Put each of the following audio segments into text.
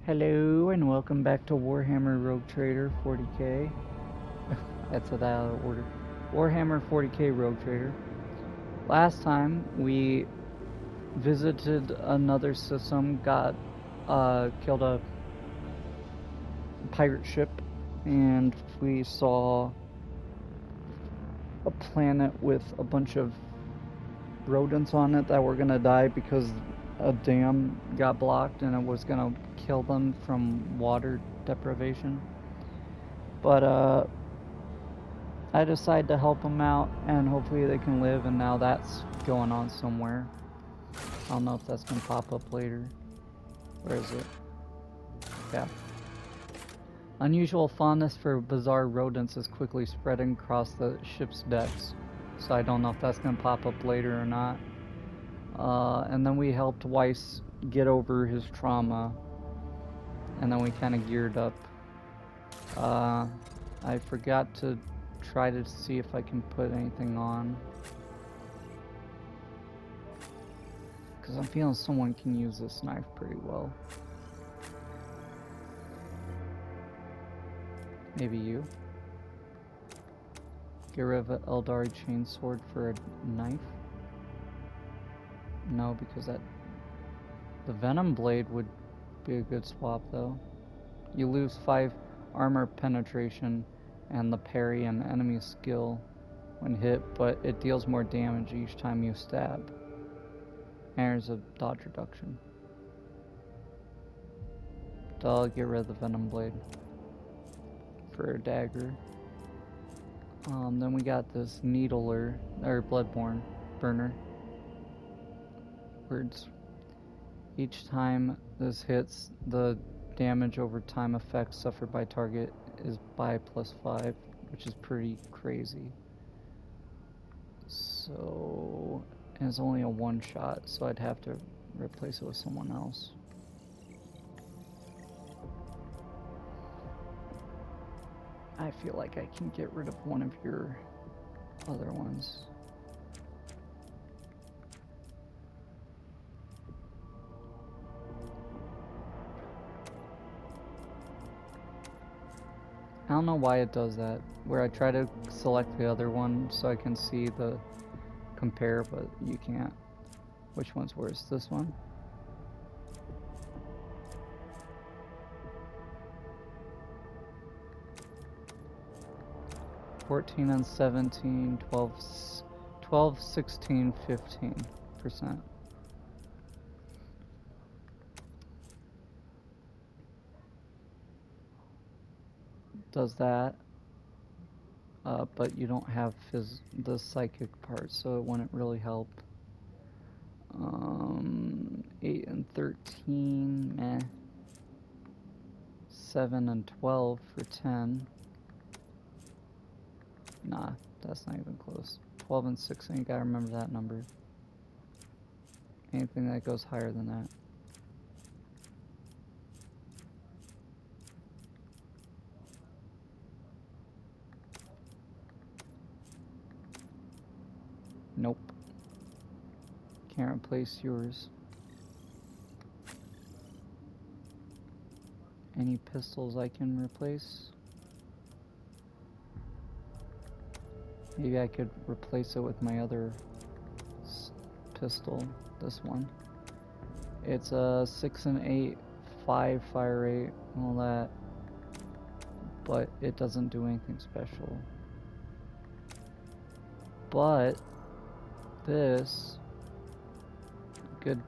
Hello and welcome back to Warhammer Rogue Trader 40k. That's that out of order. Warhammer 40k Rogue Trader. Last time we visited another system, killed a pirate ship, and we saw a planet with a bunch of rodents on it that were gonna die because a dam got blocked and it was gonna kill them from water deprivation. But I decided to help them out and hopefully they can live, and now that's going on somewhere. I don't know if that's gonna pop up later. Where is it? Yeah. Unusual fondness for bizarre rodents is quickly spreading across the ship's decks, so I don't know if that's gonna pop up later or not. And then we helped Weiss get over his trauma, and then we kind of geared up. I forgot to try to see if I can put anything on, because I'm feeling someone can use this knife pretty well. Maybe you? Get rid of an Eldari chainsword for a knife? No, because the Venom Blade would be a good swap though. You lose 5 armor penetration and the parry and enemy skill when hit, but it deals more damage each time you stab. And there's a dodge reduction. So I'll get rid of the Venom Blade for a dagger. Then we got this Needler, or Bloodborne Burner. Words. Each time this hits, the damage over time effect suffered by target is by +5, which is pretty crazy. So, and it's only a one shot, so I'd have to replace it with someone else. I feel like I can get rid of one of your other ones. I don't know why it does that, where I try to select the other one so I can see the compare, but you can't. Which one's worse? This one? $14 and 17, 12, 16, 15%. Does that, but you don't have the psychic part, so it wouldn't really help. 8 and 13, meh. 7 and 12 for 10. Nah, that's not even close. 12 and 16, you gotta remember that number. Anything that goes higher than that. Nope. Can't replace yours. Any pistols I can replace? Maybe I could replace it with my other pistol, this one. It's a 6 and 8, 5 fire rate, all that, but it doesn't do anything special. But this, good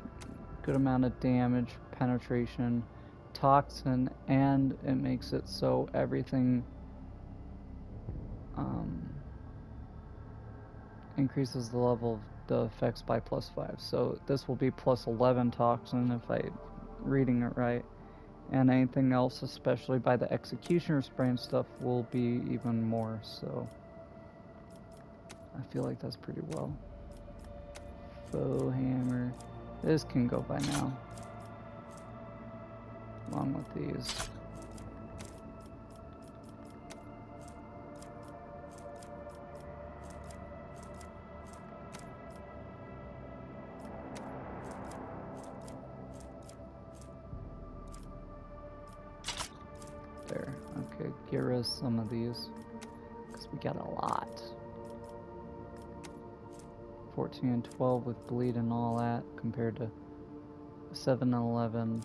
amount of damage, penetration, toxin, and it makes it so everything increases the level of the effects by +5. So this will be +11 toxin if I'm reading it right, and anything else, especially by the executioner spray and stuff, will be even more. So I feel like that's pretty well. Faux hammer. This can go by now, along with these. Okay, get rid of some of these, because we got a lot. 14 and 12 with bleed and all that, compared to 7 and 11,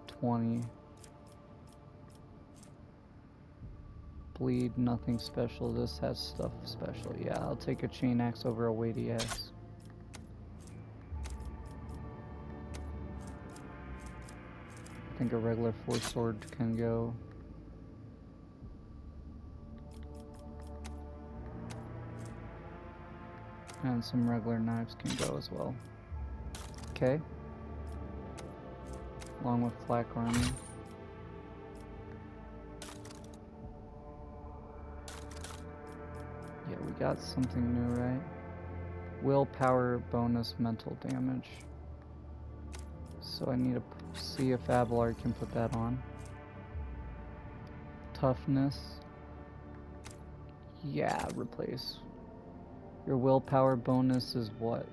20. Bleed, nothing special. This has stuff special. Yeah, I'll take a chain axe over a weighty axe. I think a regular 4 sword can go. And some regular knives can go as well. Okay. Along with flak armor. Yeah, we got something new, right? Willpower bonus mental damage. So I need to see if Abelard can put that on. Toughness. Yeah, replace. Your willpower bonus is what?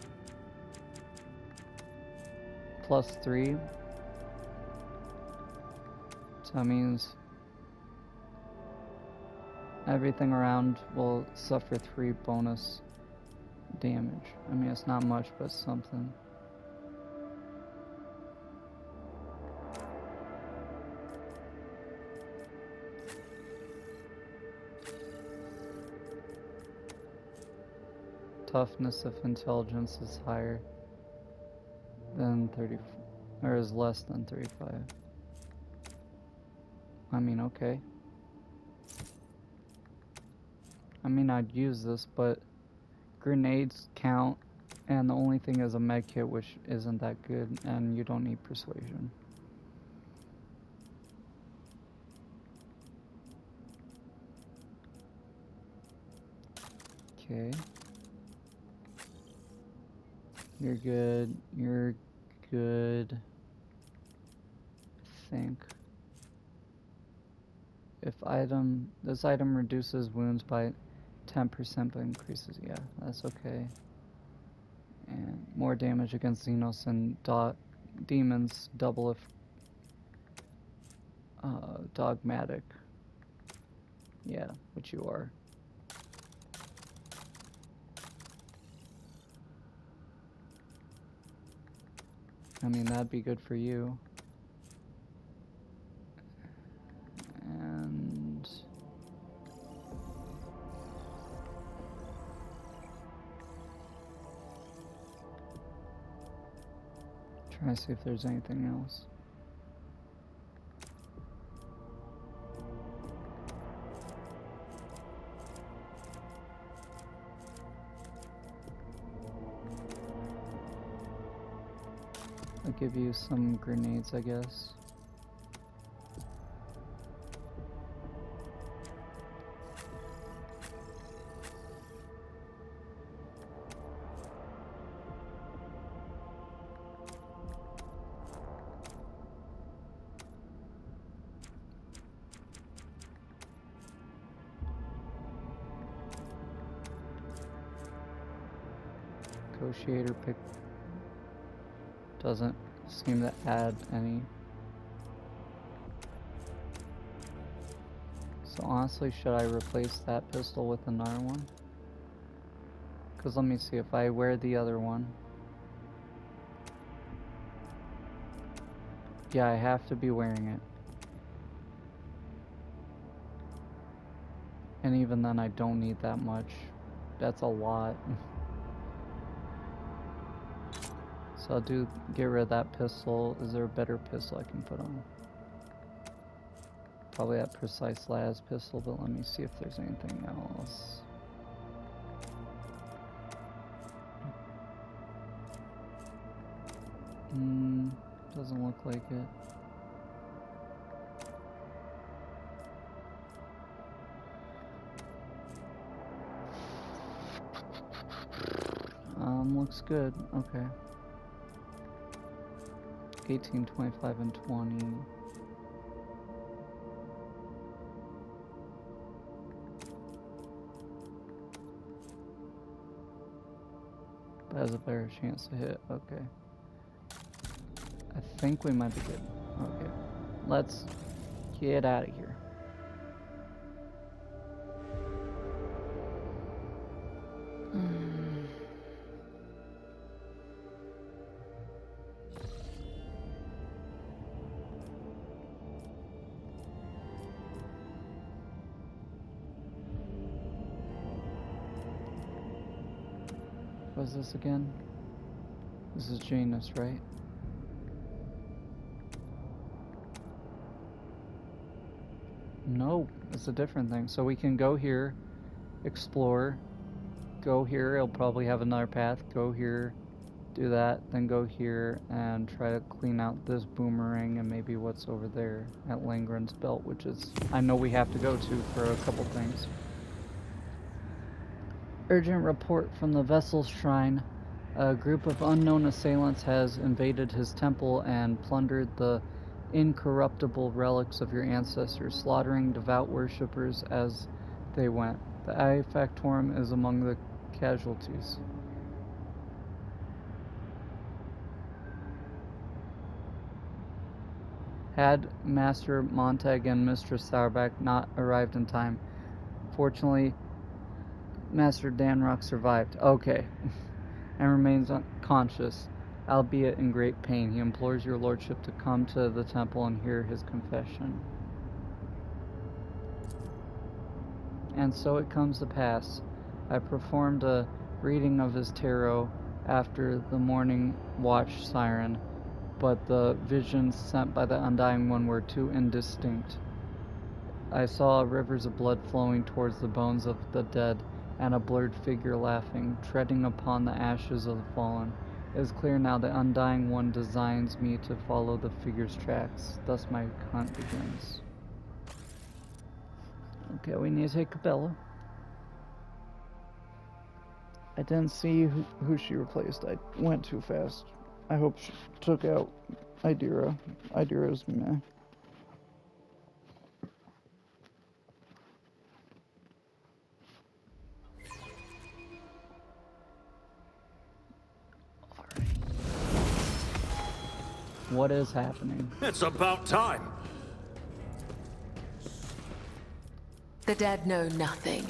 +3. So that means everything around will suffer 3 bonus damage. I mean, it's not much, but something. Toughness if intelligence is higher than 30, or is less than 35. I mean, okay. I mean, I'd use this, but grenades count, and the only thing is a med kit, which isn't that good, and you don't need persuasion. Okay. You're good. You're good. I think. If this item reduces wounds by 10% but increases, yeah, that's okay. And more damage against Xenos and demons, double if dogmatic. Yeah, which you are. I mean, that'd be good for you. And try to see if there's anything else. I'll give you some grenades, I guess. Negotiator pick doesn't seem to add any. So honestly, should I replace that pistol with another one? Because let me see, if I wear the other one. Yeah, I have to be wearing it. And even then I don't need that much. That's a lot. So I'll get rid of that pistol. Is there a better pistol I can put on? Probably that Precise Las pistol, but let me see if there's anything else. Doesn't look like it. Looks good. Okay. 18, 25, and 20. That has a better chance to hit. Okay. I think we might be good. Okay. Let's get out of here. was this again? This is Janus, right? No, it's a different thing. So we can go here, explore, go here, it'll probably have another path, go here, do that, then go here and try to clean out this boomerang and maybe what's over there at Langren's Belt, which is, I know we have to go to for a couple things. Urgent report from the vessel's shrine. A group of unknown assailants has invaded his temple and plundered the incorruptible relics of your ancestors, slaughtering devout worshippers as they went. The Ifactorum is among the casualties. Had Master Montag and Mistress Sauerback not arrived in time, fortunately, Master Danrock survived. Okay. And remains unconscious, albeit in great pain. He implores your lordship to come to the temple and hear his confession. And so it comes to pass. I performed a reading of his tarot after the morning watch siren, but the visions sent by the Undying One were too indistinct. I saw rivers of blood flowing towards the bones of the dead, and a blurred figure laughing, treading upon the ashes of the fallen. It is clear now the Undying One designs me to follow the figure's tracks. Thus my hunt begins. Okay, we need to take Cabela. I didn't see who she replaced. I went too fast. I hope she took out Idira. Idira's meh. What is happening? It's about time. The dead know nothing,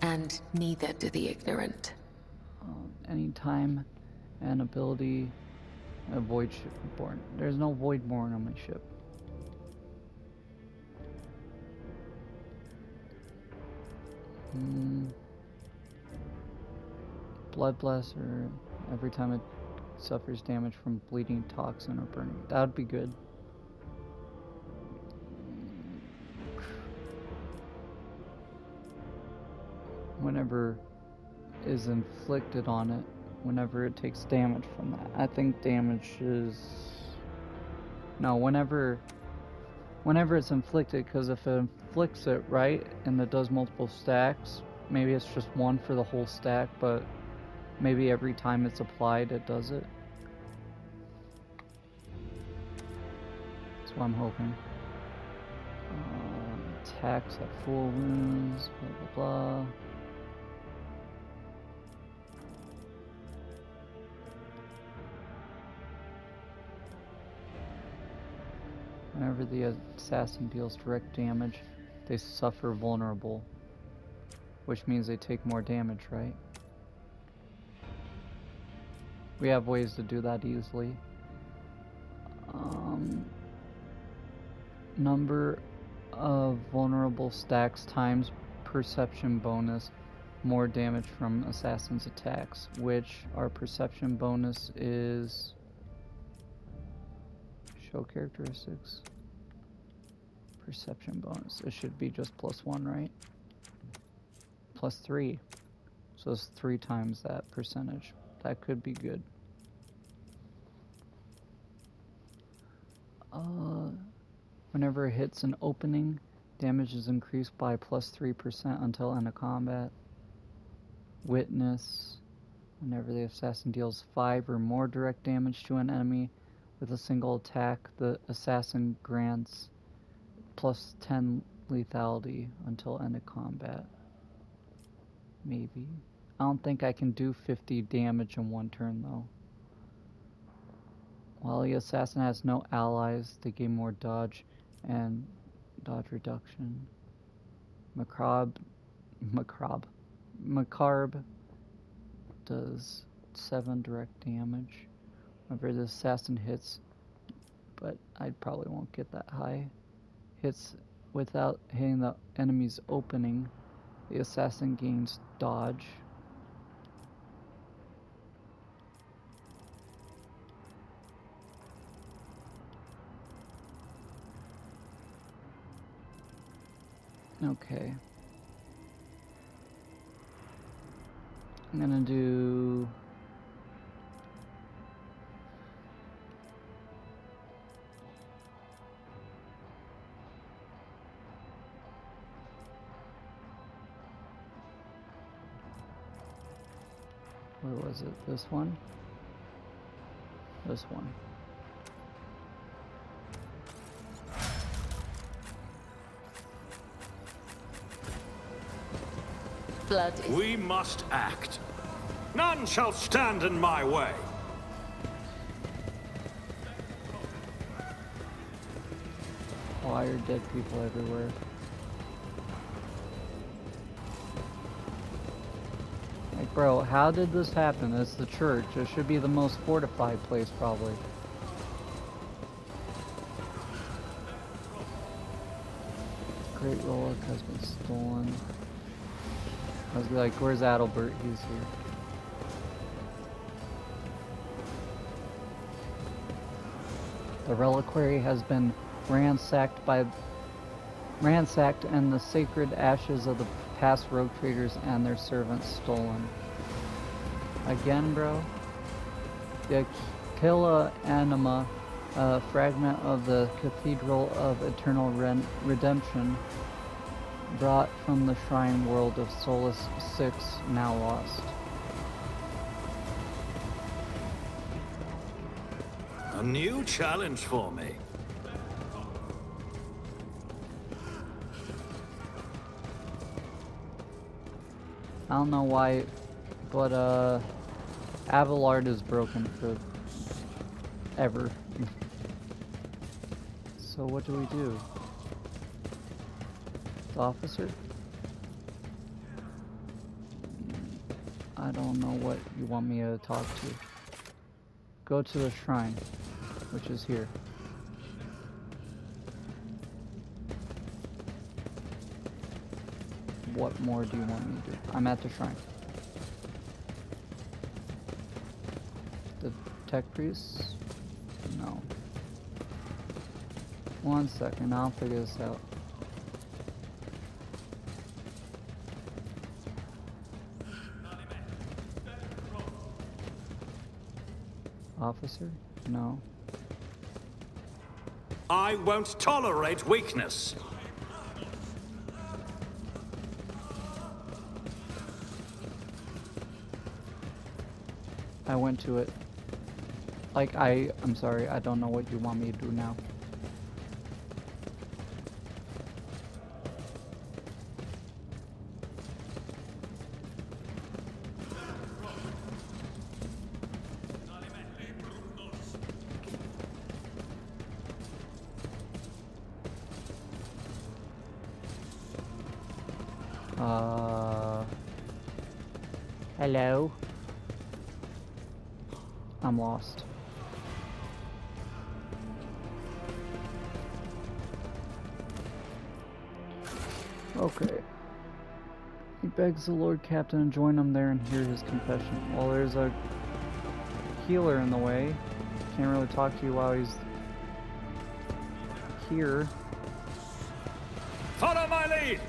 and neither do the ignorant. Anytime an ability, a void shipborn. There's no voidborn on my ship. Blood Blaster, every time it suffers damage from bleeding, toxin, or burning. That would be good. Whenever is inflicted on it, whenever it takes damage from that. I think damage is... No, whenever it's inflicted, because if it inflicts it, right, and it does multiple stacks, maybe it's just one for the whole stack, but maybe every time it's applied, it does it. That's what I'm hoping. Attacks at full wounds, blah blah blah. Whenever the assassin deals direct damage, they suffer vulnerable, which means they take more damage, right? We have ways to do that easily. Number of vulnerable stacks times perception bonus, more damage from assassin's attacks, which our perception bonus is... Show characteristics. Perception bonus. It should be just +1, right? +3. So it's 3 times that percentage. That could be good. Whenever it hits an opening, damage is increased by +3% until end of combat. Witness. Whenever the assassin deals 5 or more direct damage to an enemy with a single attack, the assassin grants +10 lethality until end of combat. Maybe. I don't think I can do 50 damage in one turn, though. While the assassin has no allies, they gain more dodge and dodge reduction. Macabre does 7 direct damage whenever the assassin hits, but I probably won't get that high. Hits without hitting the enemy's opening, the assassin gains dodge. Okay. I'm gonna do... Where was it? This one? This one. Blood is... We must act. None shall stand in my way. Why are dead people everywhere? Like, bro, how did this happen? It's the church. It should be the most fortified place, probably. Great relic has been stolen. I was like, where's Adalbert? He's here. The reliquary has been ransacked and the sacred ashes of the past rogue traders and their servants stolen. Again, bro? The Aquila Anima, a fragment of the Cathedral of Eternal Redemption, brought from the shrine world of Solus 6, now lost. A new challenge for me. I don't know why, but Abelard is broken for ever. So what do we do? The officer? I don't know what you want me to talk to. Go to the shrine, which is here. What more do you want me to do? I'm at the shrine. The tech priests? No. One second, I'll figure this out. Officer? No. I won't tolerate weakness. I went to it. Like, I'm sorry, I don't know what you want me to do now. Hello? I'm lost. Okay. He begs the Lord Captain to join him there and hear his confession. Well, there's a healer in the way. Can't really talk to you while he's here. Follow my lead!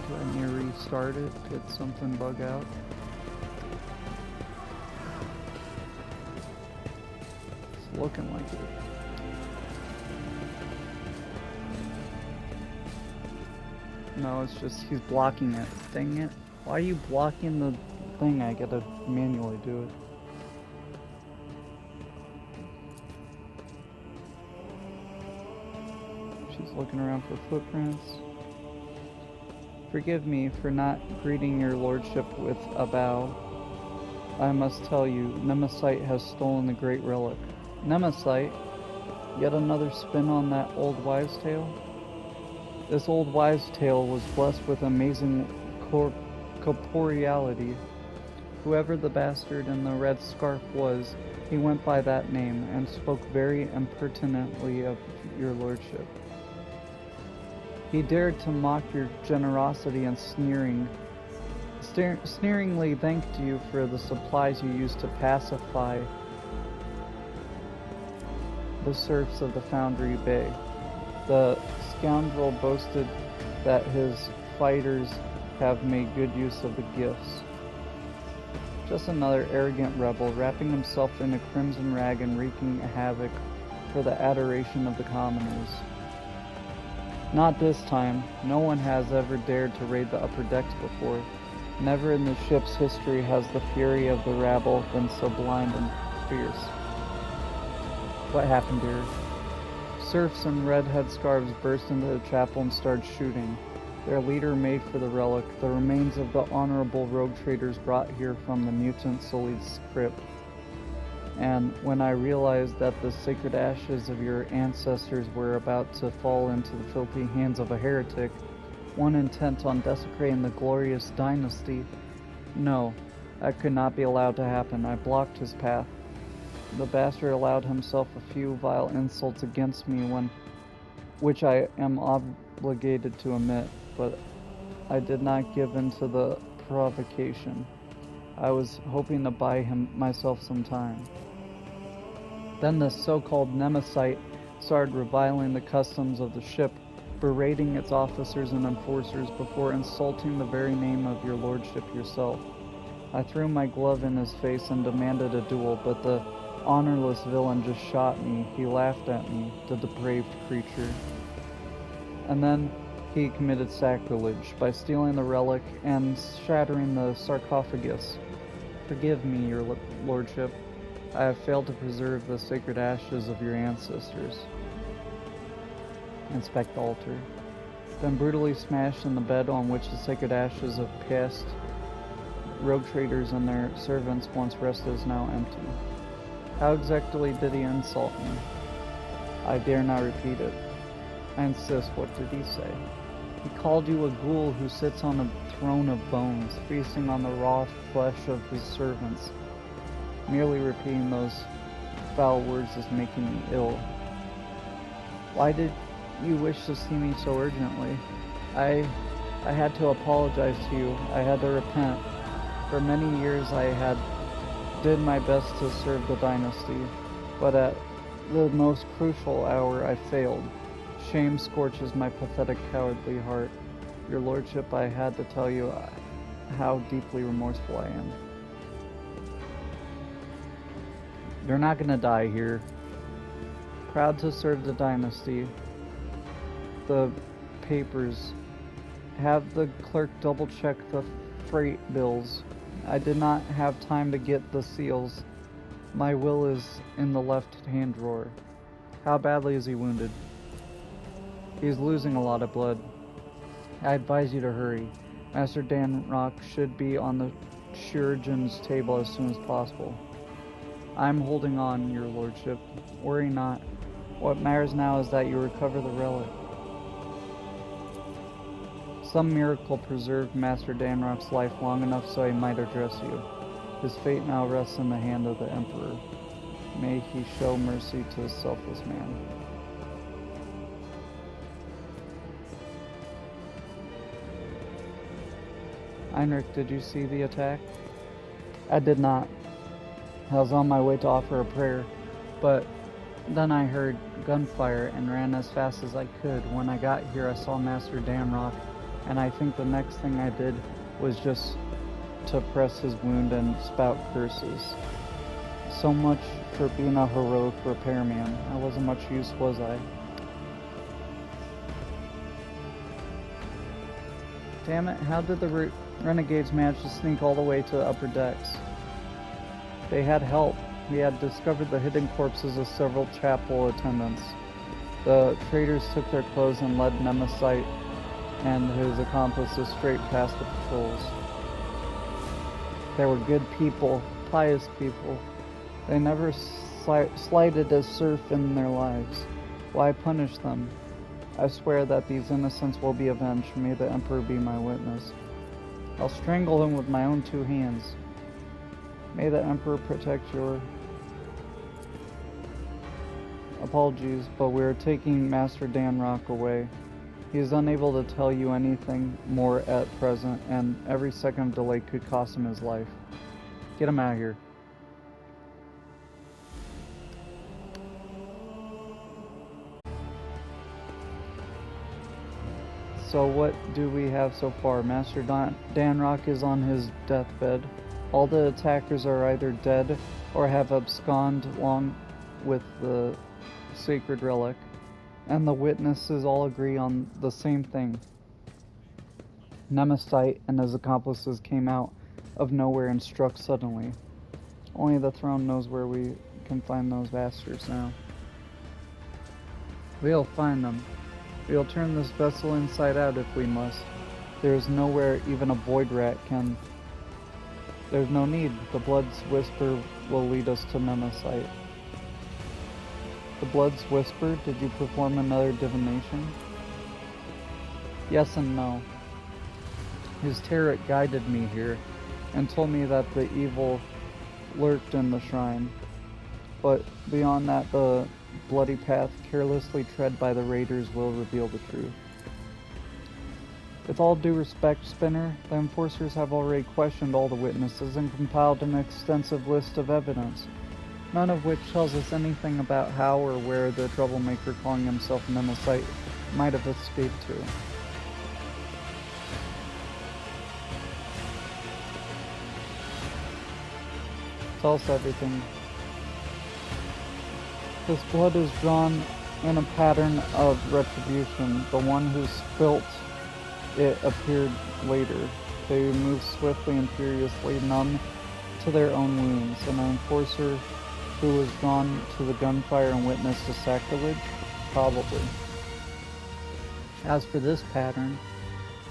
Do I need to restart it? Did something bug out? It's looking like it. No, it's just he's blocking it. Dang it. Why are you blocking the thing? I gotta manually do it. She's looking around for footprints. Forgive me for not greeting your lordship with a bow. I must tell you, Nemesis has stolen the great relic. Nemesis? Yet another spin on that old wives' tale? This old wives' tale was blessed with amazing corporeality. Whoever the bastard in the red scarf was, he went by that name and spoke very impertinently of your lordship. He dared to mock your generosity and sneeringly thanked you for the supplies you used to pacify the serfs of the Foundry Bay. The scoundrel boasted that his fighters have made good use of the gifts. Just another arrogant rebel, wrapping himself in a crimson rag and wreaking havoc for the adoration of the commoners. Not this time. No one has ever dared to raid the upper decks before. Never in the ship's history has the fury of the rabble been so blind and fierce. What happened here? Serfs in red headscarves burst into the chapel and started shooting. Their leader made for the relic, the remains of the honorable rogue traders brought here from the mutant Sully's crypt. And when I realized that the sacred ashes of your ancestors were about to fall into the filthy hands of a heretic, one intent on desecrating the glorious dynasty, no, that could not be allowed to happen. I blocked his path. The bastard allowed himself a few vile insults against me, which I am obligated to admit, but I did not give in to the provocation. I was hoping to buy myself some time. Then the so-called Nemesite started reviling the customs of the ship, berating its officers and enforcers before insulting the very name of your lordship yourself. I threw my glove in his face and demanded a duel, but the honorless villain just shot me. He laughed at me, the depraved creature. And then he committed sacrilege by stealing the relic and shattering the sarcophagus. Forgive me, your lordship. I have failed to preserve the sacred ashes of your ancestors. Inspect the altar. Then brutally smashed in the bed on which the sacred ashes of past rogue traders and their servants once rested is now empty. How exactly did he insult me? I dare not repeat it. I insist, what did he say? He called you a ghoul who sits on a throne of bones, feasting on the raw flesh of his servants. Merely repeating those foul words is making me ill. Why did you wish to see me so urgently? I had to apologize to you. I had to repent. For many years I did my best to serve the dynasty, but at the most crucial hour I failed. Shame scorches my pathetic, cowardly heart. Your lordship, I had to tell you how deeply remorseful I am. You're not gonna die here. Proud to serve the dynasty. The papers. Have the clerk double check the freight bills. I did not have time to get the seals. My will is in the left-hand drawer. How badly is he wounded? He's losing a lot of blood. I advise you to hurry. Master Danrock should be on the chirurgeon's table as soon as possible. I'm holding on, your lordship. Worry not. What matters now is that you recover the relic. Some miracle preserved Master Danrock's life long enough so he might address you. His fate now rests in the hand of the Emperor. May he show mercy to a selfless man. Heinrich, did you see the attack? I did not. I was on my way to offer a prayer, but then I heard gunfire and ran as fast as I could. When I got here, I saw Master Danrock, and I think the next thing I did was just to press his wound and spout curses. So much for being a heroic repairman. I wasn't much use, was I? Damn it, how did the renegades manage to sneak all the way to the upper decks? They had help. We had discovered the hidden corpses of several chapel attendants. The traitors took their clothes and led Nemesite and his accomplices straight past the patrols. They were good people, pious people. They never slighted a serf in their lives. Why punish them? I swear that these innocents will be avenged. May the Emperor be my witness. I'll strangle them with my own 2 hands. May the Emperor protect your... Apologies, but we are taking Master Danrock away. He is unable to tell you anything more at present, and every second of delay could cost him his life. Get him out of here. So what do we have so far? Master Danrock is on his deathbed. All the attackers are either dead or have absconded along with the sacred relic. And the witnesses all agree on the same thing. Nemesite and his accomplices came out of nowhere and struck suddenly. Only the throne knows where we can find those bastards now. We'll find them. We'll turn this vessel inside out if we must. There is nowhere even a void rat can. There's no need. The Blood's Whisper will lead us to Nemesite. The Blood's Whisper? Did you perform another divination? Yes and no. His tarot guided me here and told me that the evil lurked in the shrine. But beyond that, the bloody path carelessly tread by the raiders will reveal the truth. With all due respect, Spinner, the enforcers have already questioned all the witnesses and compiled an extensive list of evidence, none of which tells us anything about how or where the troublemaker calling himself Nemesite might have escaped to. Tell us everything. This blood is drawn in a pattern of retribution. The one who spilt it appeared later. They moved swiftly and furiously, numb to their own wounds. An enforcer who was drawn to the gunfire and witnessed a sacrilege? Probably. As for this pattern,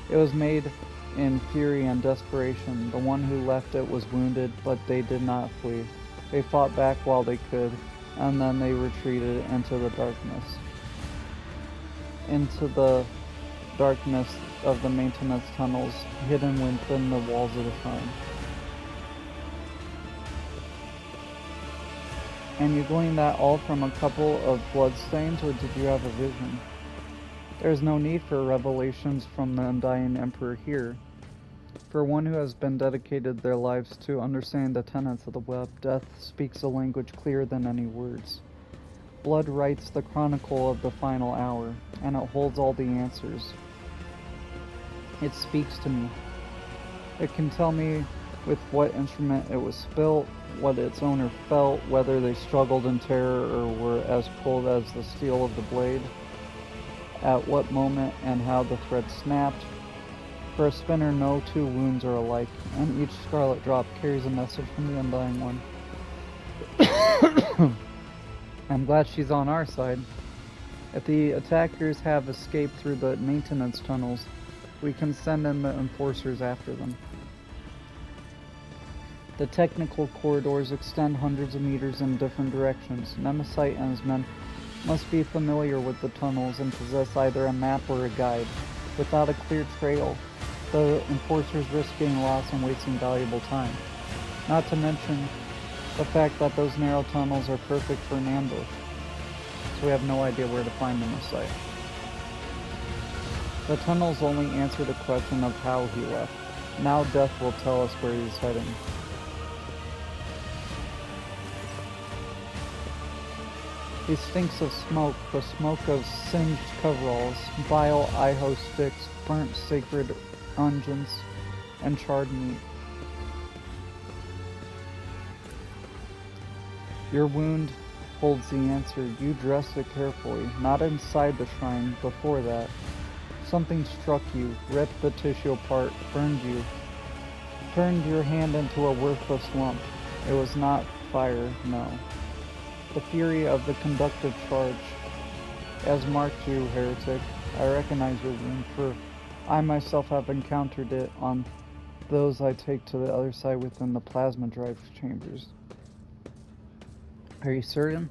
it was made in fury and desperation. The one who left it was wounded, but they did not flee. They fought back while they could, and then they retreated into the darkness. Into the darkness of the maintenance tunnels, hidden within the walls of the shrine. And you gleaned that all from a couple of bloodstains, or did you have a vision? There is no need for revelations from the Undying Emperor here. For one who has been dedicated their lives to understanding the tenets of the web, death speaks a language clearer than any words. Blood writes the chronicle of the final hour, and it holds all the answers. It speaks to me. It can tell me with what instrument it was spilt, what its owner felt, whether they struggled in terror or were as cold as the steel of the blade, at what moment and how the thread snapped. For a spinner, no two wounds are alike, and each scarlet drop carries a message from the Undying One. I'm glad she's on our side. If the attackers have escaped through the maintenance tunnels, we can send in the enforcers after them. The technical corridors extend hundreds of meters in different directions. Nemesite and his men must be familiar with the tunnels and possess either a map or a guide. Without a clear trail, the enforcers risk getting lost and wasting valuable time. Not to mention the fact that those narrow tunnels are perfect for an ambush, so we have no idea where to find Nemesite. The tunnels only answer the question of how he left. Now death will tell us where he's heading. He stinks of smoke, the smoke of singed coveralls, vile iho sticks, burnt sacred unguents, and charred meat. Your wound holds the answer. You dressed it carefully, not inside the shrine, before that. Something struck you, ripped the tissue apart, burned you, turned your hand into a worthless lump. It was not fire, no. The fury of the conductive charge has marked you, heretic. I recognize your wound, for I myself have encountered it on those I take to the other side within the plasma drive chambers. Are you certain?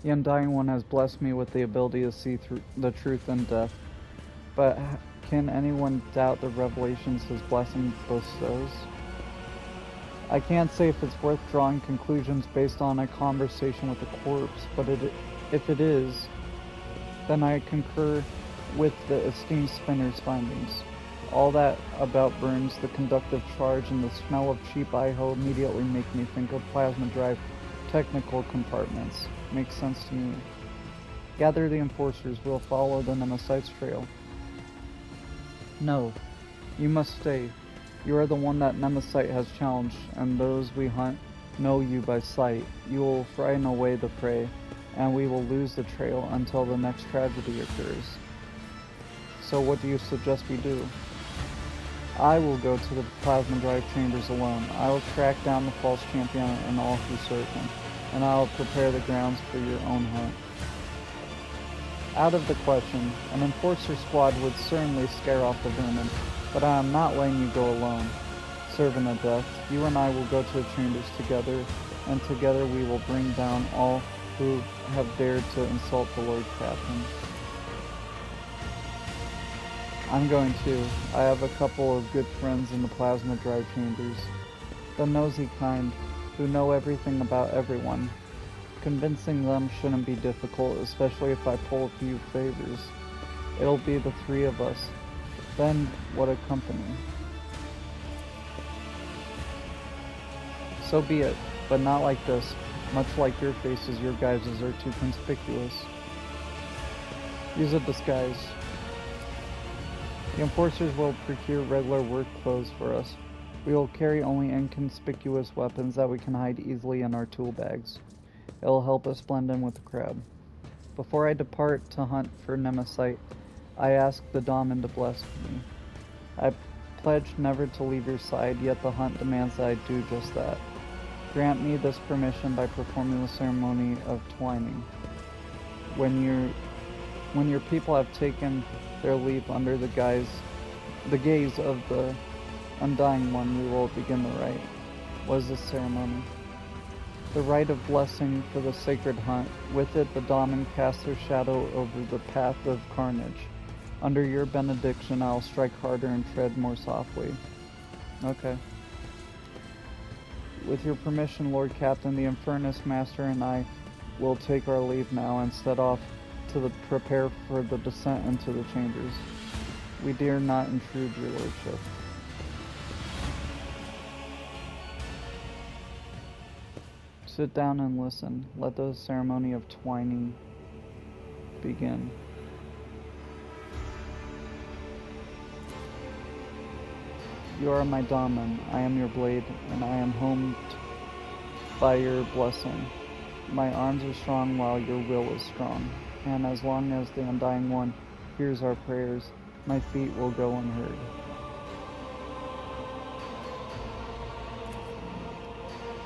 The Undying One has blessed me with the ability to see through the truth in death, but can anyone doubt the revelations his blessing bestows? I can't say if it's worth drawing conclusions based on a conversation with a corpse, but if it is, then I concur with the esteemed Spinner's findings. All that about burns, the conductive charge, and the smell of cheap iho immediately make me think of plasma drive technical compartments. Makes sense to me. Gather the enforcers, we'll follow the Nemesite's trail. No, you must stay. You are the one that Nemesis has challenged, and those we hunt know you by sight. You will frighten away the prey, and we will lose the trail until the next tragedy occurs. So what do you suggest we do? I will go to the plasma drive chambers alone. I will track down the false champion and all who serve him, and I will prepare the grounds for your own hunt. Out of the question, an enforcer squad would certainly scare off the vermin, but I am not letting you go alone. Servant of Death, you and I will go to the chambers together, and together we will bring down all who have dared to insult the Lord Captain. I'm going too. I have a couple of good friends in the plasma drive chambers. The nosy kind, who know everything about everyone. Convincing them shouldn't be difficult, especially if I pull a few favors. It'll be the three of us. Then, what a company. So be it, but not like this. Much like your faces, your guises are too conspicuous. Use a disguise. The enforcers will procure regular work clothes for us. We will carry only inconspicuous weapons that we can hide easily in our tool bags. It will help us blend in with the crowd. Before I depart to hunt for Nemesis, I ask the Daemon to bless me. I pledge never to leave your side, yet the hunt demands that I do just that. Grant me this permission by performing the ceremony of twining. When your people have taken their leave under the gaze of the Undying One, we will begin the rite. What is this ceremony? The rite of blessing for the sacred hunt. With it, the Daemon casts their shadow over the path of carnage. Under your benediction, I'll strike harder and tread more softly. Okay. With your permission, Lord Captain, the Infernus Master and I will take our leave now and set off to prepare for the descent into the chambers. We dare not intrude, your lordship. Sit down and listen. Let the ceremony of twining begin. You are my Daemon, I am your blade, and I am homed by your blessing. My arms are strong while your will is strong, and as long as the Undying One hears our prayers, my feet will go unheard.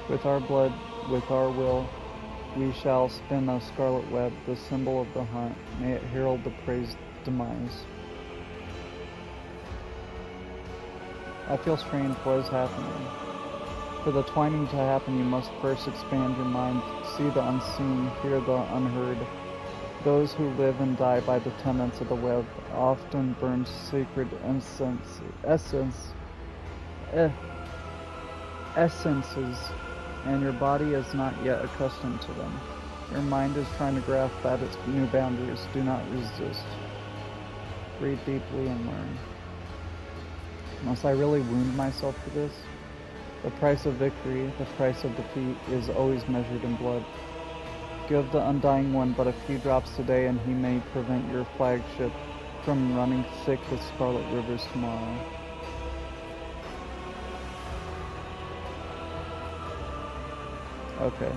With our blood, with our will, we shall spin a scarlet web, the symbol of the hunt. May it herald the praised demise. I feel strange. What is happening? For the twining to happen, you must first expand your mind, see the unseen, hear the unheard. Those who live and die by the tenets of the web often burn sacred essences, and your body is not yet accustomed to them. Your mind is trying to grasp at its new boundaries. Do not resist. Breathe deeply and learn. Must I really wound myself for this? The price of victory, the price of defeat, is always measured in blood. Give the Undying One but a few drops today, and he may prevent your flagship from running thick with scarlet rivers tomorrow. Okay.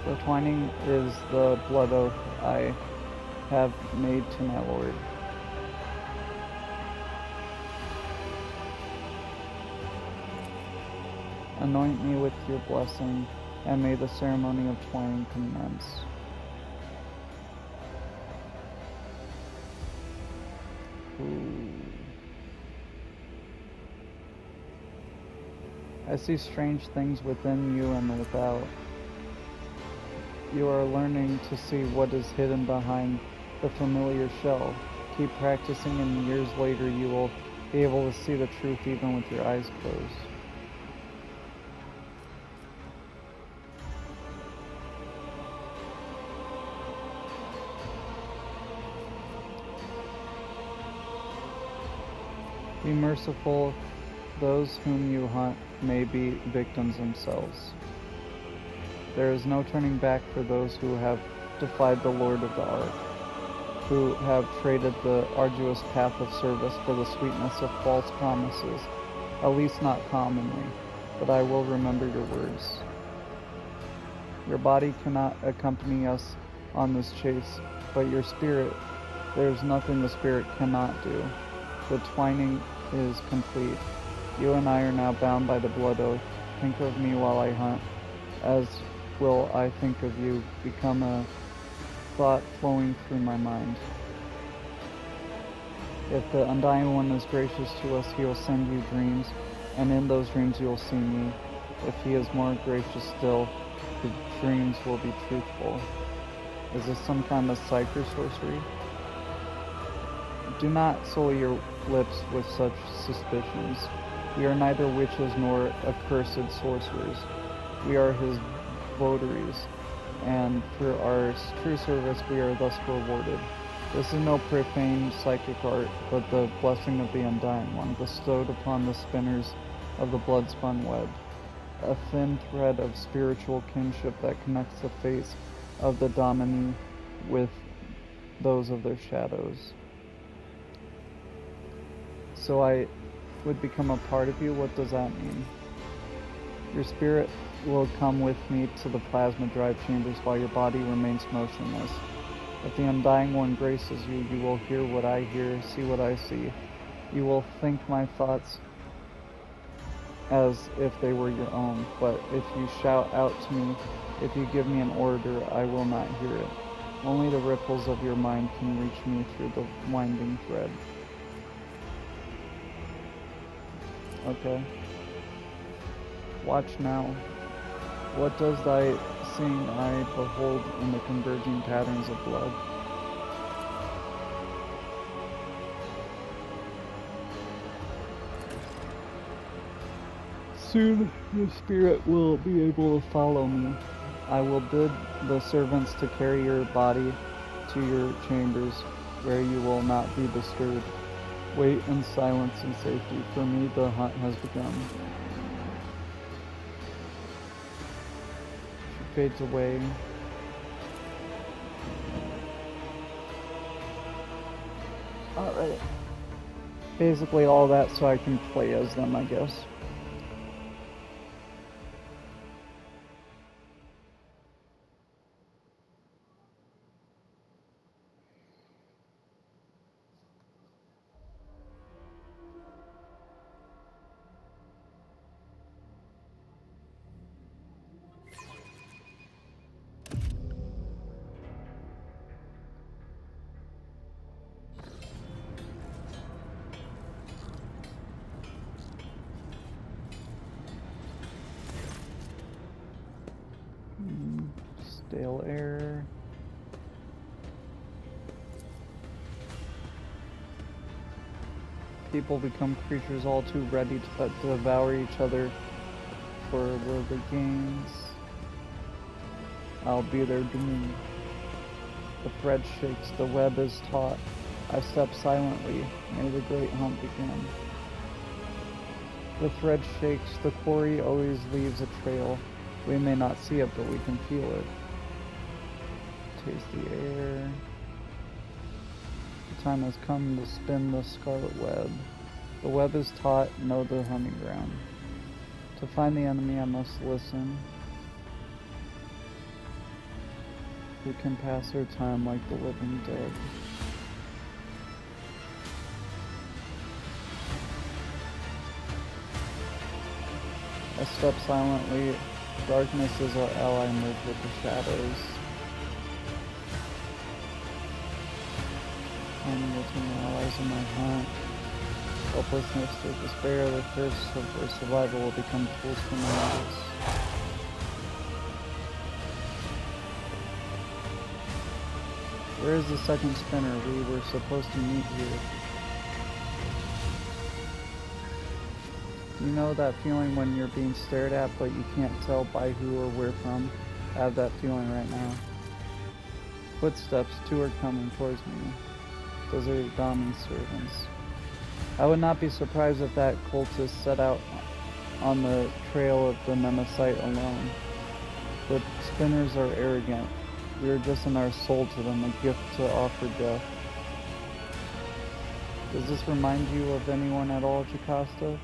The twining is the blood oath I have made to my Lord. Anoint me with your blessing, and may the ceremony of twining commence. Ooh. I see strange things within you and without. You are learning to see what is hidden behind the familiar shell. Keep practicing, and years later you will be able to see the truth even with your eyes closed. Be merciful. Those whom you hunt may be victims themselves. There is no turning back for those who have defied the Lord of the Ark. who have traded the arduous path of service for the sweetness of false promises, at least not commonly, but I will remember your words. Your body cannot accompany us on this chase, but your spirit, there is nothing the spirit cannot do. The twining is complete. You and I are now bound by the blood oath. Think of me while I hunt, as will I think of you, become a thought flowing through my mind. If the Undying One is gracious to us, he will send you dreams, and in those dreams you will see me. If he is more gracious still, the dreams will be truthful. Is this some kind of psych or sorcery? Do not sully your lips with such suspicions. We are neither witches nor accursed sorcerers. We are his votaries, and for our true service we are thus rewarded. This is no profane psychic art, but the blessing of the Undying One, bestowed upon the spinners of the blood-spun web. A thin thread of spiritual kinship that connects the face of the Dominee with those of their shadows. So I would become a part of you? What does that mean? Your spirit will come with me to the plasma drive chambers while your body remains motionless. If the Undying One graces you, you will hear what I hear, see what I see. You will think my thoughts as if they were your own, but if you shout out to me, if you give me an order, I will not hear it. Only the ripples of your mind can reach me through the winding thread. Okay. Watch now. What does thy seeing eye behold in the converging patterns of blood? Soon your spirit will be able to follow me. I will bid the servants to carry your body to your chambers, where you will not be disturbed. Wait in silence and safety. For me, the hunt has begun. She fades away. Alright. Basically all that so I can play as them, I guess. Stale air. People become creatures all too ready to devour each other for worldly gains. I'll be their doom. The thread shakes, the web is taut. I step silently, may the great hunt begin. The thread shakes, the quarry always leaves a trail. We may not see it, but we can feel it. Taste the air. The time has come to spin the scarlet web. The web is taut, know the hunting ground. To find the enemy, I must listen. Who can pass their time like the living dead? I step silently. Darkness is our ally, move with the shadows. Animals and allies in my hunt. Helplessness to despair, the thirst for survival will become tools for my eyes. Where is the second spinner? We were supposed to meet here. You know that feeling when you're being stared at but you can't tell by who or where from? I have that feeling right now. Footsteps, two are coming towards me. Those are Domin's servants. I would not be surprised if that cultist set out on the trail of the Nemesis alone. The spinners are arrogant. We are just in our soul to them, a gift to offer death. Does this remind you of anyone at all, Jocasta?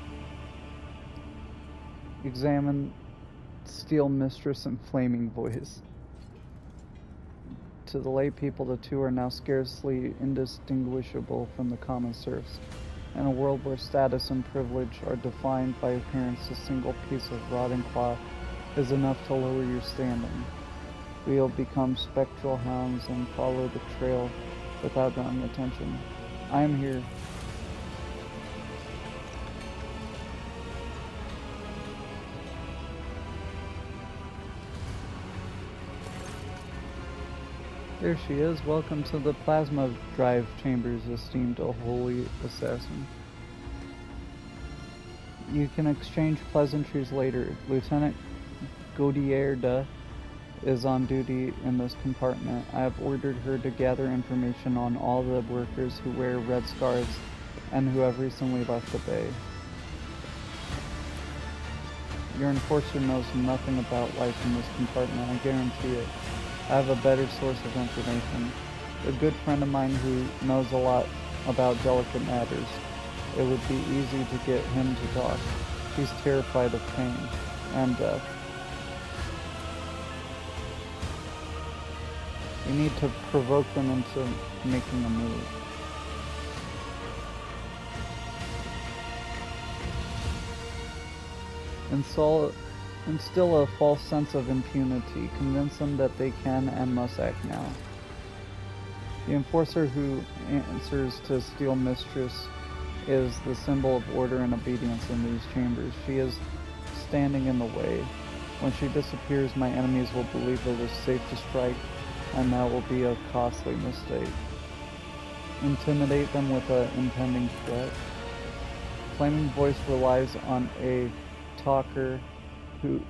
Examine Steel Mistress and Flaming Voice. To the lay people, the two are now scarcely indistinguishable from the common serfs. In a world where status and privilege are defined by appearance, a single piece of rotting cloth is enough to lower your standing. We will become spectral hounds and follow the trail without drawing attention. I am here. There she is. Welcome to the plasma drive chambers, esteemed holy assassin. You can exchange pleasantries later. Lieutenant Godierda is on duty in this compartment. I have ordered her to gather information on all the workers who wear red scarves and who have recently left the bay. Your enforcer knows nothing about life in this compartment, I guarantee it. I have a better source of information. A good friend of mine who knows a lot about delicate matters. It would be easy to get him to talk. He's terrified of pain and death. You need to provoke them into making a move. Instill a false sense of impunity. Convince them that they can and must act now. The enforcer who answers to Steel Mistress is the symbol of order and obedience in these chambers. She is standing in the way. When she disappears, my enemies will believe it is safe to strike, and that will be a costly mistake. Intimidate them with an impending threat. Flaming Voice relies on a talker,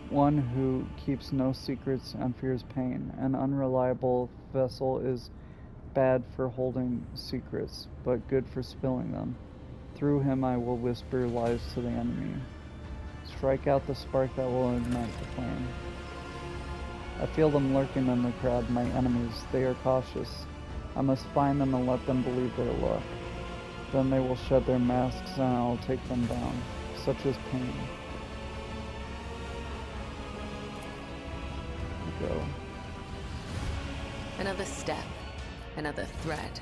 one who keeps no secrets and fears pain. An unreliable vessel is bad for holding secrets, but good for spilling them. Through him I will whisper lies to the enemy. Strike out the spark that will ignite the flame. I feel them lurking in the crowd, my enemies. They are cautious. I must find them and let them believe their luck. Then they will shed their masks and I will take them down. Such is pain. Go. Another step, another thread.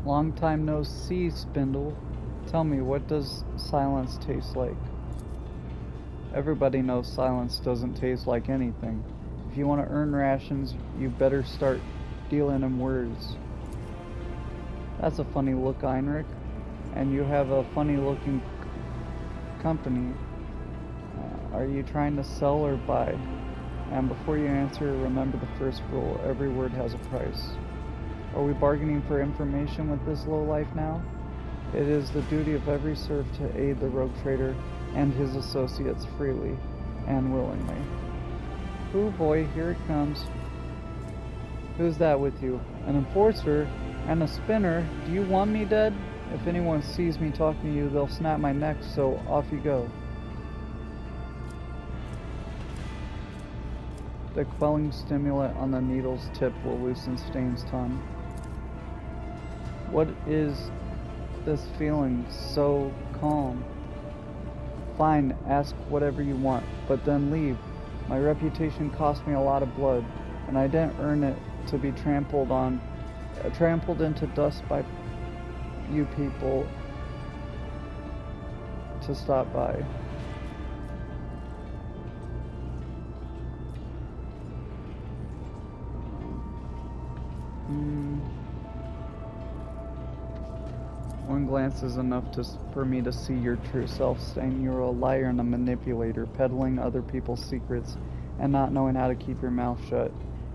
Long time no see, Spindle. Tell me, what does silence taste like? Everybody knows silence doesn't taste like anything. If you want to earn rations, you better start dealing in words. That's a funny look, Heinrich. And you have a funny looking company. Are you trying to sell or buy? And before you answer, remember the first rule. Every word has a price. Are we bargaining for information with this lowlife now? It is the duty of every serf to aid the rogue trader and his associates freely and willingly. Ooh boy, here it comes. Who's that with you? An enforcer and a spinner? Do you want me dead? If anyone sees me talking to you, they'll snap my neck, so off you go. The quelling stimulant on the needle's tip will loosen Stain's tongue. What is this feeling so calm? Fine, ask whatever you want, but then leave. My reputation cost me a lot of blood, and I didn't earn it to be trampled into dust by you people to stop by. One glance is enough for me to see your true self, Stain. You're a liar and a manipulator, peddling other people's secrets and not knowing how to keep your mouth shut.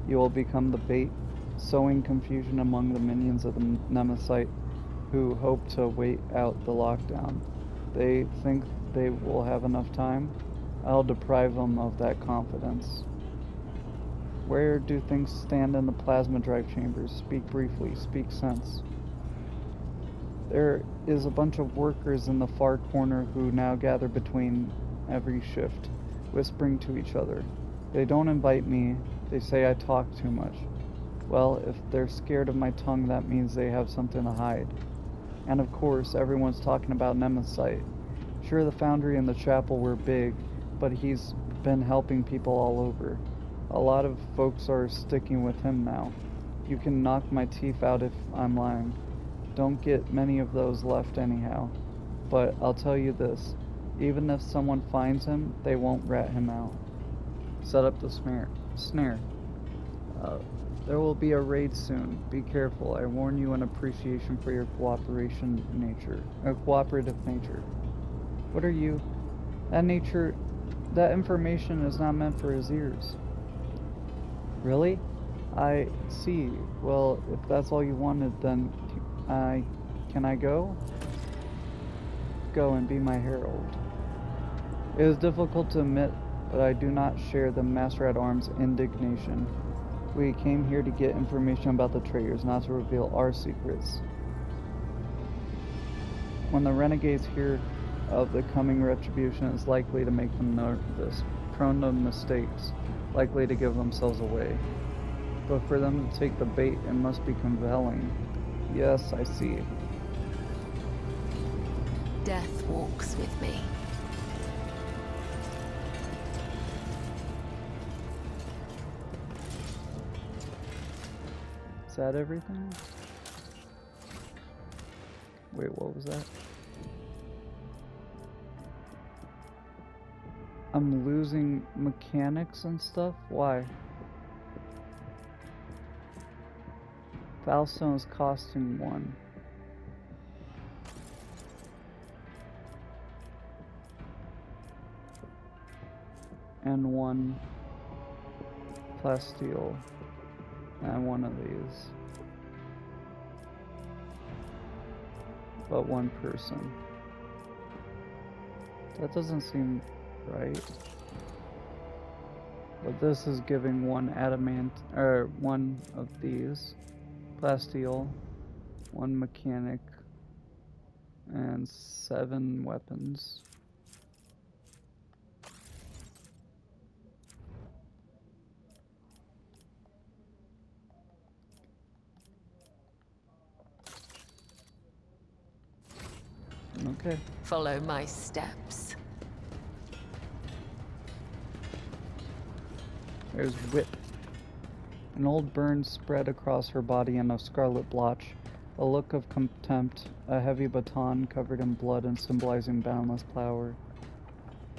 You will become the bait, sowing confusion among the minions of the Nemesite. who hope to wait out the lockdown. They think they will have enough time. I'll deprive them of that confidence. Where do things stand in the plasma drive chambers? Speak briefly, speak sense. There is a bunch of workers in the far corner who now gather between every shift, whispering to each other. They don't invite me, they say I talk too much. Well, if they're scared of my tongue, that means they have something to hide. And of course, everyone's talking about Nemesis. Sure, the foundry and the chapel were big, but he's been helping people all over. A lot of folks are sticking with him now. You can knock my teeth out if I'm lying. Don't get many of those left anyhow. But I'll tell you this, even if someone finds him, they won't rat him out. Set up the snare. There will be a raid soon. Be careful. I warn you in appreciation for your cooperative nature. What are you? That information is not meant for his ears. Really? I see. Well, if that's all you wanted, then can I go? Go and be my herald. It is difficult to admit, but I do not share the Master-at-Arms' indignation. We came here to get information about the traitors, not to reveal our secrets. When the renegades hear of the coming retribution, it's likely to make them nervous, prone to mistakes, likely to give themselves away. But for them to take the bait, it must be compelling. Yes, I see. Death walks with me. Is that everything? Wait, what was that? I'm losing mechanics and stuff? Why? Valstone is costing 1. And 1 plasteel. And 1 of these. But 1 person. That doesn't seem right. But this is giving 1 adamant, or 1 of these. Plasteel, 1 mechanic, and 7 weapons. Okay. Follow my steps. There's Whip. An old burn spread across her body in a scarlet blotch, a look of contempt, a heavy baton covered in blood and symbolizing boundless power.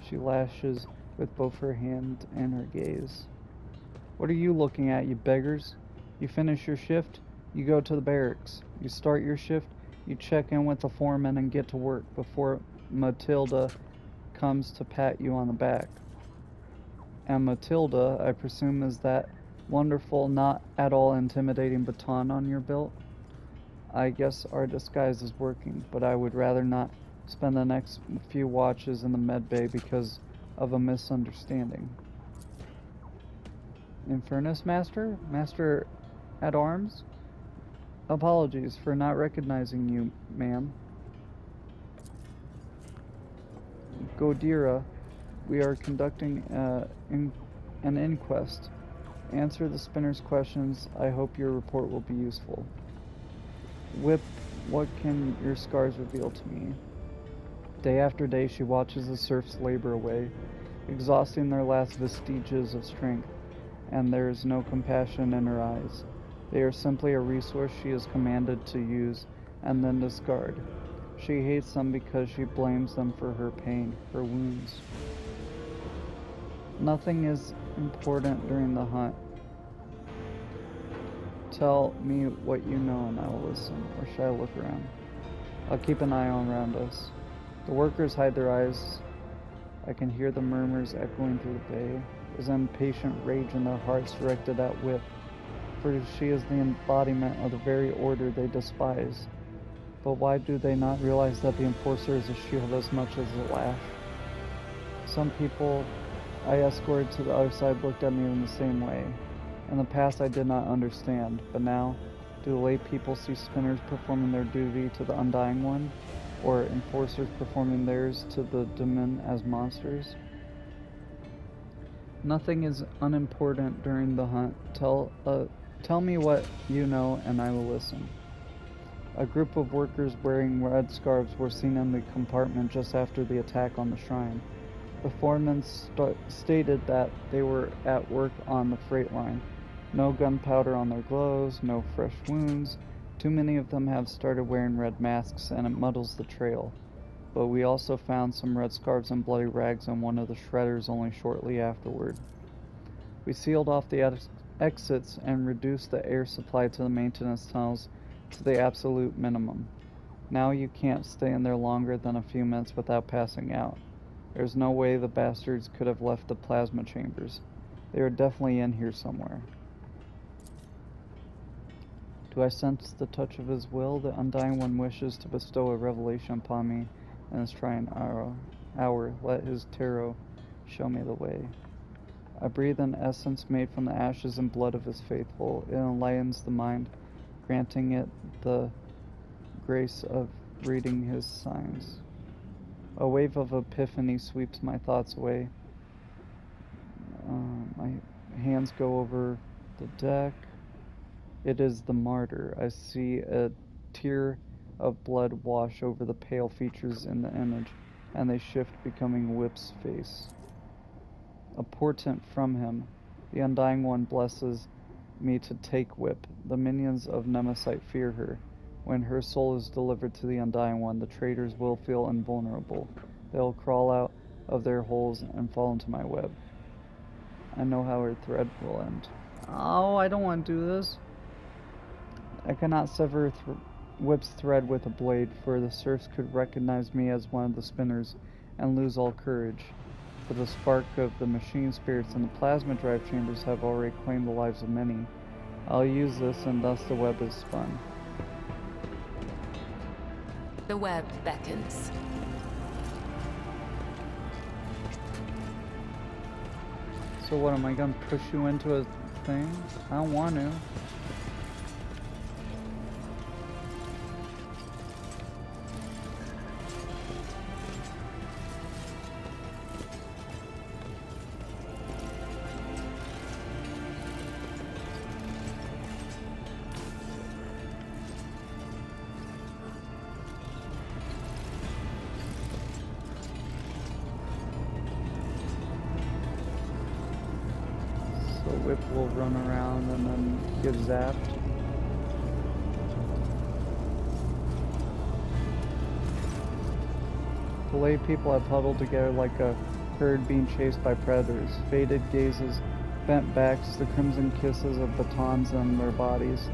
She lashes with both her hand and her gaze. What are you looking at, you beggars? You finish your shift, you go to the barracks. You start your shift, you check in with the foreman and get to work before Matilda comes to pat you on the back. And Matilda, I presume, is that wonderful, not at all intimidating baton on your belt? I guess our disguise is working, but I would rather not spend the next few watches in the med bay because of a misunderstanding. Infernus Master? Master-at-Arms? Apologies for not recognizing you, ma'am. Godira, we are conducting an inquest. Answer the spinner's questions. I hope your report will be useful. Whip, what can your scars reveal to me? Day after day she watches the serfs labor away, exhausting their last vestiges of strength, and there is no compassion in her eyes. They are simply a resource she is commanded to use and then discard. She hates them because she blames them for her pain, her wounds. Nothing is important during the hunt. Tell me what you know and I will listen, or should I look around? I'll keep an eye on around us. The workers hide their eyes. I can hear the murmurs echoing through the bay. There's impatient rage in their hearts directed at Whip, for she is the embodiment of the very order they despise. But why do they not realize that the Enforcer is a shield as much as a lash? Some people I escorted to the other side looked at me in the same way. In the past I did not understand, but now, do the lay people see spinners performing their duty to the Undying One, or enforcers performing theirs to the Daemon as monsters? Nothing is unimportant during the hunt. Tell me what you know and I will listen. A group of workers wearing red scarves were seen in the compartment just after the attack on the shrine. The foreman stated that they were at work on the freight line. No gunpowder on their gloves, no fresh wounds. Too many of them have started wearing red masks and it muddles the trail. But we also found some red scarves and bloody rags in one of the shredders only shortly afterward. We sealed off the exits and reduced the air supply to the maintenance tunnels to the absolute minimum. Now you can't stay in there longer than a few minutes without passing out. There's no way the bastards could have left the plasma chambers. They are definitely in here somewhere. Do I sense the touch of his will? The Undying One wishes to bestow a revelation upon me in this trying hour. Let his tarot show me the way. I breathe an essence made from the ashes and blood of his faithful. It enlightens the mind, granting it the grace of reading his signs. A wave of epiphany sweeps my thoughts away. My hands go over the deck. It is the martyr. I see a tear of blood wash over the pale features in the image, and they shift, becoming Whip's face. A portent from him. The Undying One blesses me to take Whip. The minions of Nemesis fear her. When her soul is delivered to the Undying One, the traitors will feel invulnerable. They'll crawl out of their holes and fall into my web. I know how her thread will end. Oh, I don't want to do this. I cannot sever Whip's thread with a blade, for the serfs could recognize me as one of the spinners and lose all courage. For the spark of the machine spirits in the plasma drive chambers have already claimed the lives of many. I'll use this, and thus the web is spun. The web beckons. So what, am I gonna push you into a thing? I don't want to. Whip will run around and then get zapped. The lay people have huddled together like a herd being chased by predators. Faded gazes, bent backs, the crimson kisses of batons on their bodies,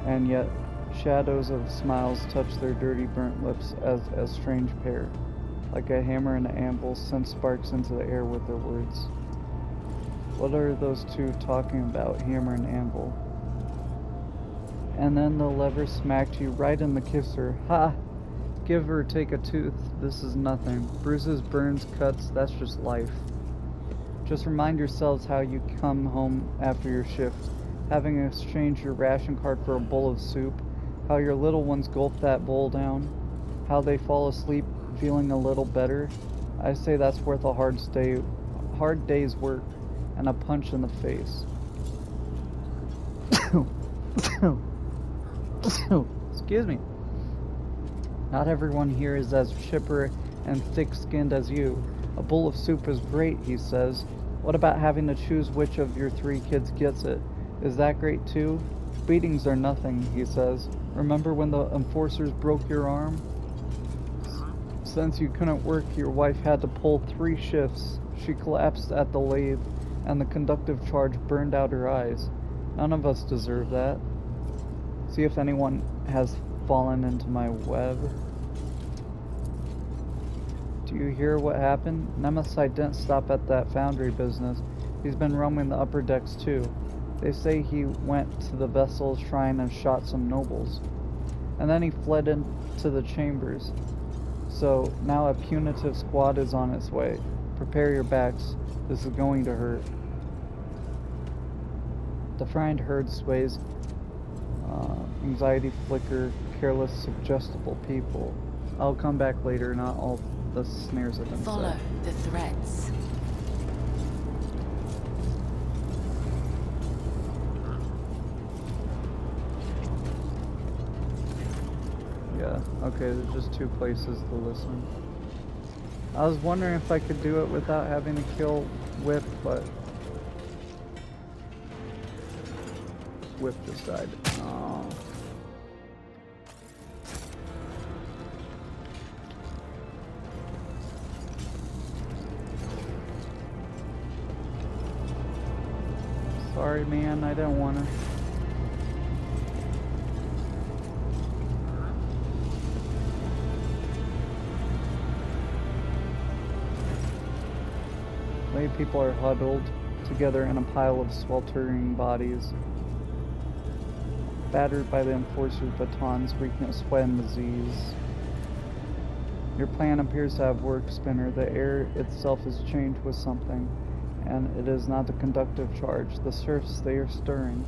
and yet shadows of smiles touch their dirty burnt lips as a strange pair. Like a hammer and an anvil send sparks into the air with their words. What are those two talking about, hammer and anvil? And then the lever smacked you right in the kisser. Ha! Give or take a tooth, this is nothing. Bruises, burns, cuts, that's just life. Just remind yourselves how you come home after your shift, having exchanged your ration card for a bowl of soup, how your little ones gulp that bowl down, how they fall asleep feeling a little better. I say that's worth a hard day's work. And a punch in the face. Excuse me. Not everyone here is as chipper and thick-skinned as you. A bowl of soup is great, he says. What about having to choose which of your 3 kids gets it? Is that great too? Beatings are nothing, he says. Remember when the enforcers broke your arm? Since you couldn't work, your wife had to pull 3 shifts. She collapsed at the lathe, and the conductive charge burned out her eyes. None of us deserve that. See if anyone has fallen into my web. Do you hear what happened? Nemesis didn't stop at that foundry business. He's been roaming the upper decks too. They say he went to the vessel's shrine and shot some nobles. and then he fled into the chambers. So now a punitive squad is on its way. Prepare your backs. This is going to hurt. The frightened herd sways. Anxiety flicker, careless, suggestible people. I'll come back later, not all the snares have been Follow set. the threats. Yeah, okay, there's just 2 places to listen. I was wondering if I could do it without having to kill Whip, but Whip just died. Oh. Sorry, man, I didn't want to. Many people are huddled together in a pile of sweltering bodies, battered by the enforcer's batons, weakness, sweat, and disease. Your plan appears to have worked, Spinner. The air itself is changed with something, and it is not the conductive charge. The serfs, they are stirring.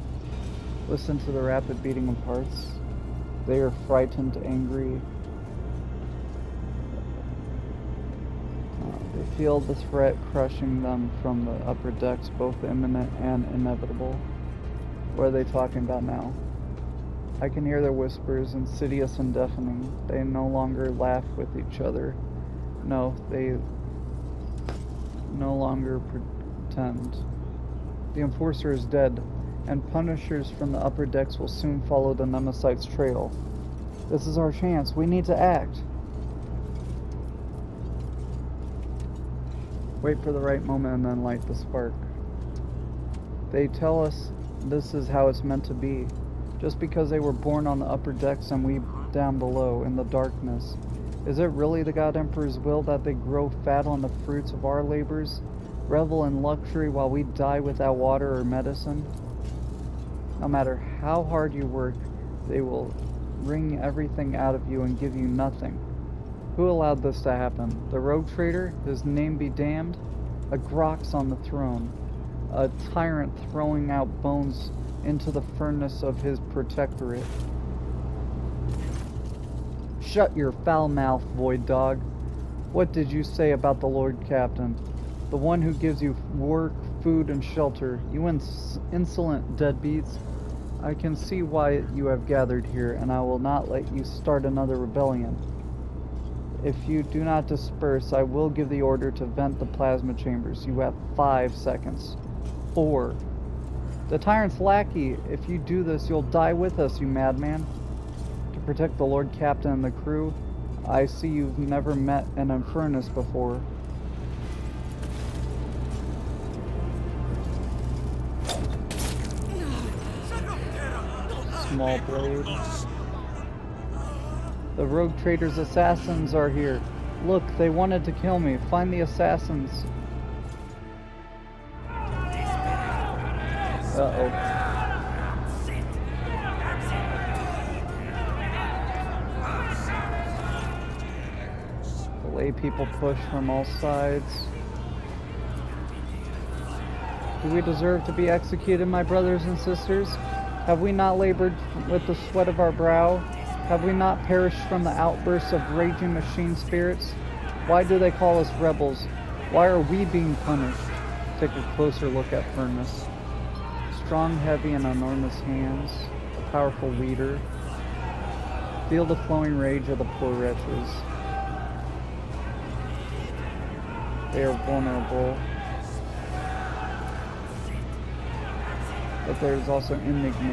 Listen to the rapid beating of hearts. They are frightened, angry. They feel the threat crushing them from the upper decks, both imminent and inevitable. What are they talking about now? I can hear their whispers, insidious and deafening. They no longer laugh with each other. No, they no longer pretend. The enforcer is dead, and punishers from the upper decks will soon follow the Nemesite's trail. This is our chance. We need to act. Wait for the right moment and then light the spark. They tell us this is how it's meant to be. Just because they were born on the upper decks and we down below in the darkness. Is it really the God Emperor's will that they grow fat on the fruits of our labors, revel in luxury while we die without water or medicine? No matter how hard you work, they will wring everything out of you and give you nothing. Who allowed this to happen? The rogue trader? His name be damned? A Grox on the throne. A tyrant throwing out bones into the furnace of his protectorate. Shut your foul mouth, void dog. What did you say about the Lord Captain? The one who gives you work, food, and shelter. You insolent deadbeats. I can see why you have gathered here, and I will not let you start another rebellion. If you do not disperse, I will give the order to vent the plasma chambers. You have 5 seconds. 4. The tyrant's lackey. If you do this, you'll die with us, you madman. To protect the Lord Captain and the crew, I see you've never met an Infernus before. Small blade. The rogue trader's assassins are here. Look, they wanted to kill me. Find the assassins. Uh-oh. The lay people push from all sides. Do we deserve to be executed, my brothers and sisters? Have we not labored with the sweat of our brow? Have we not perished from the outbursts of raging machine spirits? Why do they call us rebels? Why are we being punished? Take a closer look at Furnace. Strong, heavy, and enormous hands. A powerful leader. Feel the flowing rage of the poor wretches. They are vulnerable. But there is also indignation